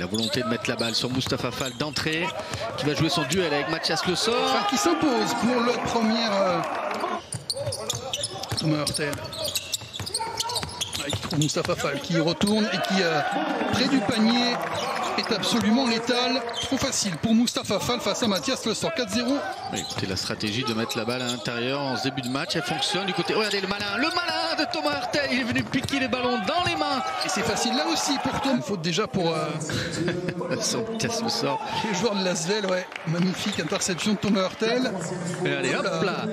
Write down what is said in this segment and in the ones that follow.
la volonté de mettre la balle sur Mustapha Fall d'entrée, qui va jouer son duel avec Mathias Le Sort. Fall qui s'impose pour le premier Thomas Hurtel. Qui trouve Mustapha Fall, qui retourne et qui, près du panier, est absolument létal. Trop facile pour Mustapha Fall face à Mathias Le Sort. 4-0. Écoutez, la stratégie de mettre la balle à l'intérieur en ce début de match, elle fonctionne du côté. Regardez le malin de Thomas Hurtel. Il est venu piquer les ballons dans les mains. Et c'est facile là aussi pour Thomas. Faute déjà pour Mathias Le Sort. Les joueurs de l'Asvel, ouais. Magnifique interception de Thomas Hurtel. Et allez, hop là.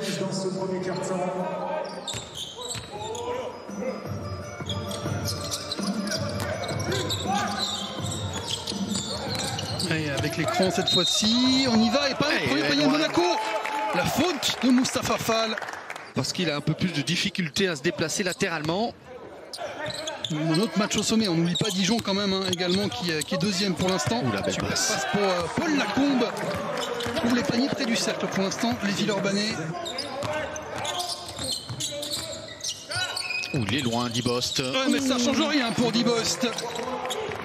Et avec l'écran cette fois-ci, on y va et pas le premier panier de Monaco. La faute de Mustapha Fall. Parce qu'il a un peu plus de difficulté à se déplacer latéralement. Un autre match au sommet, on n'oublie pas Dijon quand même, hein, également, qui est deuxième pour l'instant. Super passe pour Paul Lacombe. Trouve les paniers près du cercle pour l'instant, les Villeurbanais. Il est loin, Dibost. Ouais, mais ça change rien pour Dibost.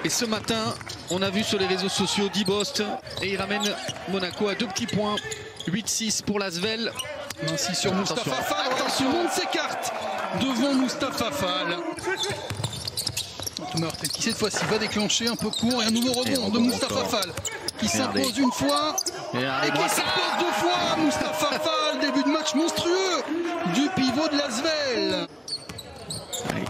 Et ce matin, on a vu sur les réseaux sociaux Dibost et il ramène Monaco à 2 petits points. 8-6 pour l'Asvel. Ainsi sur Mustapha Fall. Attention, tout le monde s'écarte devant Mustapha Fall. Thomas Hurtel qui cette fois-ci va déclencher un peu court et un nouveau rebond de Mustapha Fall qui s'impose une fois et qui s'impose deux fois. Mustapha Fall, début de match monstrueux du pivot de l'Asvel.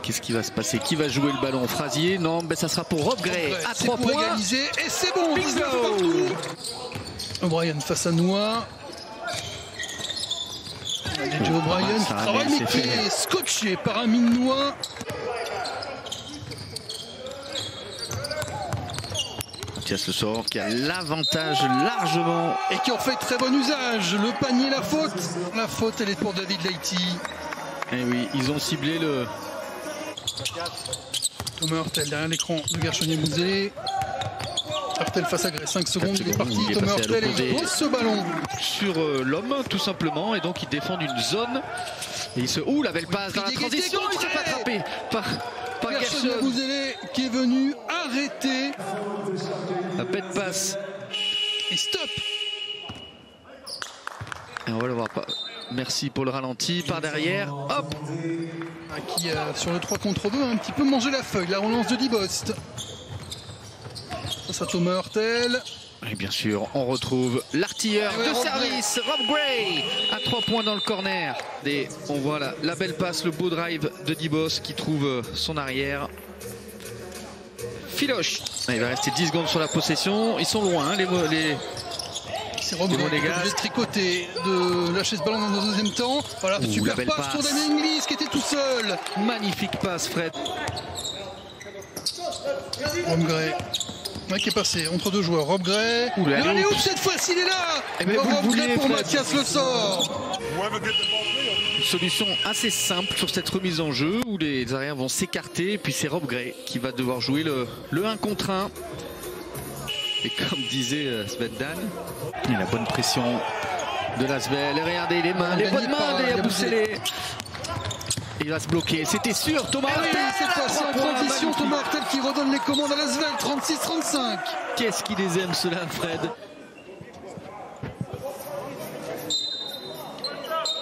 Qu'est-ce qui va se passer? Qui va jouer le ballon? Frasier? Non, ben ça sera pour Rob Gray à 3 points. Égaliser et c'est bon, 19 partout. O'Brien face à Noah. JJ O'Brien qui travaille mais qui est scotché par Amine Noah. Mathias Le Sort qui a l'avantage largement. Et qui en fait très bon usage. Le panier, la faute. La faute, elle est pour David Leity. Et oui, ils ont ciblé le... Thomas Hurtel derrière l'écran de Gershonier-Bouzé. Hurtel face à Gray, 5 secondes, il est parti. Thomas Hurtel et il pose ce ballon sur l'homme tout simplement, et donc ils défendent une zone. Et il se... la belle passe dans la transition, il se fait attraper par Gershonier-Bouzé qui est venu arrêter. La belle passe. Et stop. Et on va le voir pas. Merci pour le ralenti, par derrière, hop. Qui sur le 3 contre 2 a un petit peu mangé la feuille, la relance de Dibost. Ça Thomas Hurtel. Et bien sûr, on retrouve l'artilleur de service, Rob Gray, à 3 points dans le corner. Et on voit la belle passe, le beau drive de Dibost qui trouve son arrière. Filoche. Il va rester 10 secondes sur la possession, ils sont loin, c'est Rob Gray qui est tricoté de lâcher ce ballon dans le deuxième temps. Voilà, super passe pour Damien Inglis qui était tout seul. Magnifique passe, Fred. Rob Gray. Qui est passé entre deux joueurs. Rob Gray. Allez, cette fois-ci, il est là. Rob Gray pour Mathias Le Sort. Une solution assez simple sur cette remise en jeu où les arrières vont s'écarter. Et puis c'est Rob Gray qui va devoir jouer le 1 contre 1. Et comme disait Sven Dan, la bonne pression de l'Asvel. Regardez les mains, les bonnes mains des Aboussélé. Il va se bloquer, c'était sûr, Thomas Hurtel. Cette fois-ci en transition, Thomas Hurtel qui redonne les commandes à l'Asvel, 36-35. Qu'est-ce qu'ils les aiment ceux-là, Fred?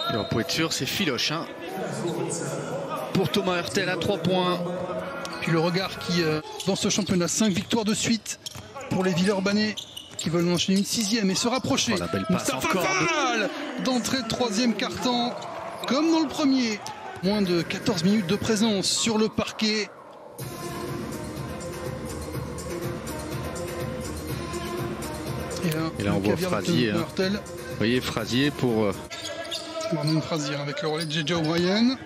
Alors, pour être sûr, c'est filoche. Hein. Pour Thomas Hurtel à 3 points. Puis le regard qui, dans ce championnat, 5 victoires de suite pour les Villeurbanais qui veulent enchaîner une 6e et se rapprocher. La belle passe Mustapha Fall d'entrée de 3e quart-temps, comme dans le premier. Moins de 14 minutes de présence sur le parquet. Et là on voit Frasier. Hein. Vous voyez Frasier pour... Marlon Frasier avec le relais de JJ O'Brien.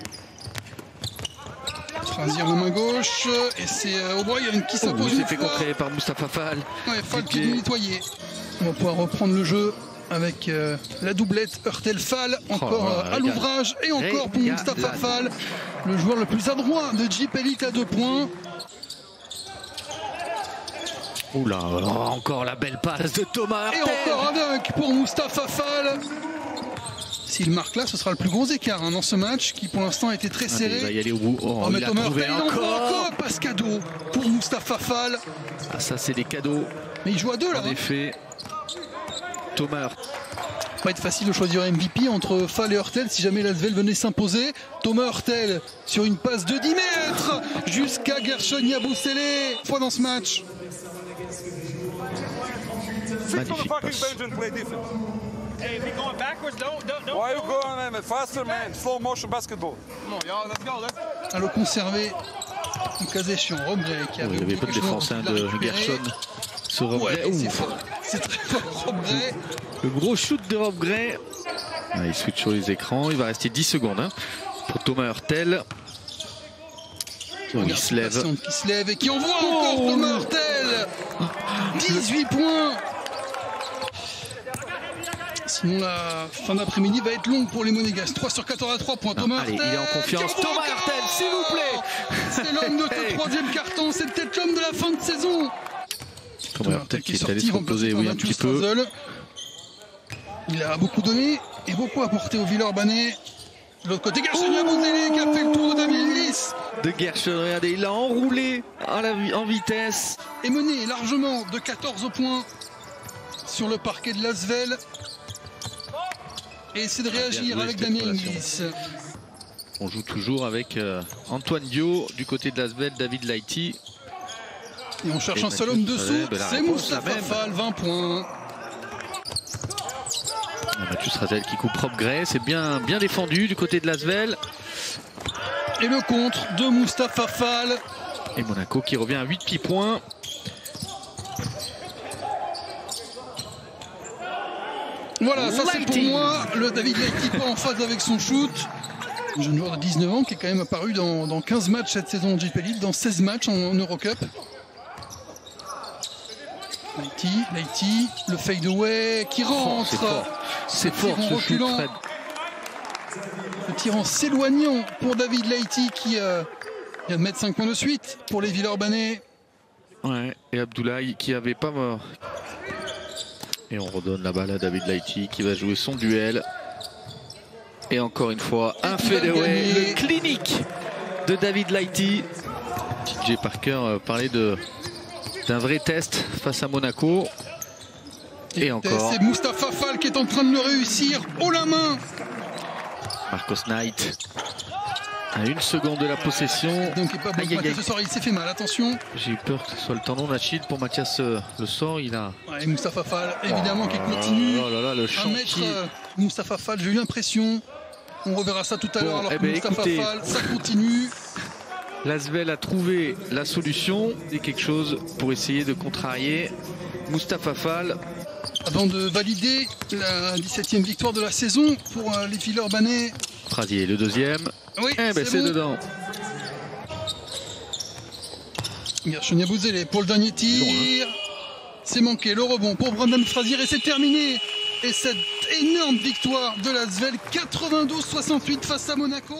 Frasier la main gauche. Et c'est O'Brien qui s'impose. Il s'est fait contrer par Mustapha Fall. Ouais, Fall qui est nettoyé. On va pouvoir reprendre le jeu avec la doublette Hurtel-Fall, encore à l'ouvrage et encore pour Mustapha Fall, le joueur le plus adroit de Jeep Elite à 2 points. Oula, encore la belle passe de Thomas Hurtel. Et encore un dunk pour Mustapha Fall. S'il marque là, ce sera le plus gros écart dans ce match qui pour l'instant a été très serré. Il va y aller au bout. Oh, mais Thomas Hurtel encore passe cadeau pour Mustapha Fall. Ah, ça c'est des cadeaux. Mais il joue à deux là. En effet, Thomas Hurtel. Pas être facile de choisir MVP entre Fall et Hurtel si jamais l'Asvel venait s'imposer. Thomas Hurtel sur une passe de 10 mètres jusqu'à Gershon Yabusele. Fois dans ce match. Magnifique passe. Hey, if you're going backwards, don't. Why are you going, man? Faster, man. Slow motion basketball. Come on, y'all. Let's go. À le conserver. En cas échéant, Rob Gray qui avait Il n'y avait pas de défense de Gershon. Ce Rob Gray. C'est fort. C'est très fort, Rob Gray. Le gros shoot de Rob Gray. Ah, il switch sur les écrans. Il va rester 10 secondes pour Thomas Hurtel. Il se lève. Qui se lève et qui envoie encore Thomas Hurtel. 18 points. Sinon la fin d'après-midi va être longue pour les Monégasques. 3 sur 14 à 3 points. Thomas Hurtel. Il est en confiance. Thomas Hurtel, s'il vous plaît. C'est l'homme de ce troisième carton. C'est peut-être l'homme de la fin de saison. Thomas Hurtel qui est allé se reposer un petit peu. Il a beaucoup donné et beaucoup apporté au Villeurbanais. De l'autre côté, Gershon Yabusele qui a fait le tour de David Lys. De Gershon, regardez, il a enroulé en vitesse. Et mené largement de 14 points sur le parquet de l'Asvel. Et essaie de réagir avec Damien Inglis. On joue toujours avec Antoine Dio du côté de l'Asvel, David Lighty. Et on cherche un seul homme dessous. C'est Mustapha Fall, 20 points. Mathieu Strazel qui coupe Rob Gray, c'est bien défendu du côté de l'Asvel. Et le contre de Mustapha Fall. Et Monaco qui revient à 8 petits points. Voilà, ça c'est pour moi. Le David Lighty pas en phase avec son shoot. Un jeune joueur de 19 ans qui est quand même apparu dans 15 matchs cette saison en JP Elite, dans 16 matchs en Eurocup. Lighty, le fade away qui rentre. C'est fort ce shoot, Fred. Le tir en s'éloignant pour David Lighty qui vient de mettre 5 points de suite pour les Villeurbanais. Ouais, et Abdoulaye qui avait pas mort. Et on redonne la balle à David Lighty qui va jouer son duel. Et encore une fois, un fadeaway, le clinique de David Lighty. TJ Parker parlait d'un vrai test face à Monaco. Et encore. C'est Mustapha Fall qui est en train de le réussir haut la main. Marcos Knight à 1 seconde de la possession. Donc il pas bon ce soir, il s'est fait mal, attention. J'ai eu peur que ce soit le tendon d'Achille pour Mathias Le Sort. Il a. Ouais, Mustapha Fall, évidemment, qui continue. Oh là là, le chantier. Mustapha Fall, j'ai eu l'impression. On reverra ça tout à l'heure. Alors que Mustapha Fall, ça continue. L'Asvel a trouvé la solution et quelque chose pour essayer de contrarier Mustapha Fall. Avant de valider la 17e victoire de la saison pour les Villeurbanais. Frasier, le deuxième. Oui, c'est dedans. Gershon Yabusele pour le dernier tir. C'est manqué, le rebond pour Brandon Frazier et c'est terminé. Et cette énorme victoire de l'Asvel, 92-68 face à Monaco.